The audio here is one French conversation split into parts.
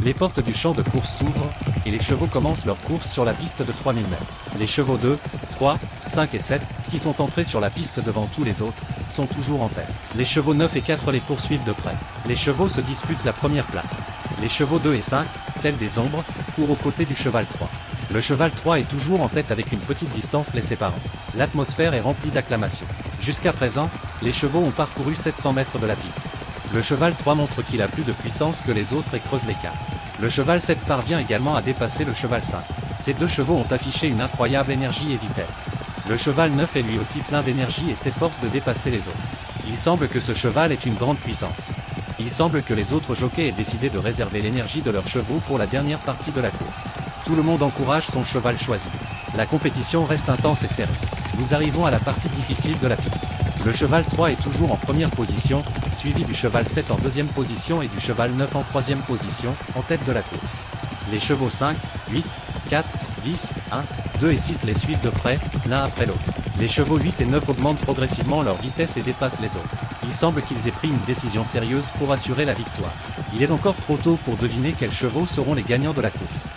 Les portes du champ de course s'ouvrent, et les chevaux commencent leur course sur la piste de 3000 mètres. Les chevaux 2, 3, 5 et 7, qui sont entrés sur la piste devant tous les autres, sont toujours en tête. Les chevaux 9 et 4 les poursuivent de près. Les chevaux se disputent la première place. Les chevaux 2 et 5, tels des ombres, courent aux côtés du cheval 3. Le cheval 3 est toujours en tête avec une petite distance les séparant. L'atmosphère est remplie d'acclamations. Jusqu'à présent, les chevaux ont parcouru 700 mètres de la piste. Le cheval 3 montre qu'il a plus de puissance que les autres et creuse l'écart. Le cheval 7 parvient également à dépasser le cheval 5. Ces deux chevaux ont affiché une incroyable énergie et vitesse. Le cheval 9 est lui aussi plein d'énergie et s'efforce de dépasser les autres. Il semble que ce cheval ait une grande puissance. Il semble que les autres jockeys aient décidé de réserver l'énergie de leurs chevaux pour la dernière partie de la course. Tout le monde encourage son cheval choisi. La compétition reste intense et serrée. Nous arrivons à la partie difficile de la piste. Le cheval 3 est toujours en première position, suivi du cheval 7 en deuxième position et du cheval 9 en troisième position, en tête de la course. Les chevaux 5, 8, 4, 10, 1, 2 et 6 les suivent de près, l'un après l'autre. Les chevaux 8 et 9 augmentent progressivement leur vitesse et dépassent les autres. Il semble qu'ils aient pris une décision sérieuse pour assurer la victoire. Il est encore trop tôt pour deviner quels chevaux seront les gagnants de la course.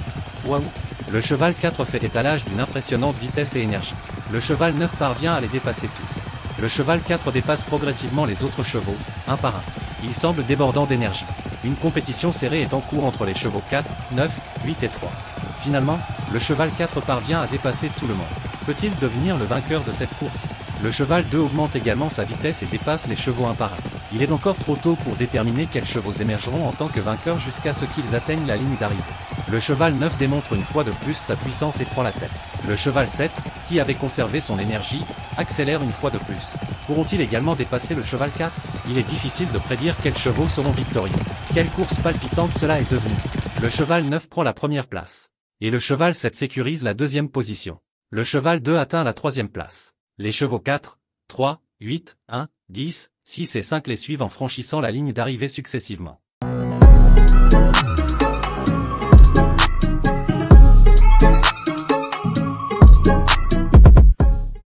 Waouh! Le cheval 4 fait étalage d'une impressionnante vitesse et énergie. Le cheval 9 parvient à les dépasser tous. Le cheval 4 dépasse progressivement les autres chevaux, un par un. Il semble débordant d'énergie. Une compétition serrée est en cours entre les chevaux 4, 9, 8 et 3. Finalement, le cheval 4 parvient à dépasser tout le monde. Peut-il devenir le vainqueur de cette course? Le cheval 2 augmente également sa vitesse et dépasse les chevaux un par un. Il est encore trop tôt pour déterminer quels chevaux émergeront en tant que vainqueurs jusqu'à ce qu'ils atteignent la ligne d'arrivée. Le cheval 9 démontre une fois de plus sa puissance et prend la tête. Le cheval 7, qui avait conservé son énergie, accélère une fois de plus. Pourront-ils également dépasser le cheval 4? Il est difficile de prédire quels chevaux seront victorieux. Quelle course palpitante cela est devenu. Le cheval 9 prend la première place. Et le cheval 7 sécurise la deuxième position. Le cheval 2 atteint la troisième place. Les chevaux 4, 3, 8, 1, 10, 6 et 5 les suivent en franchissant la ligne d'arrivée successivement.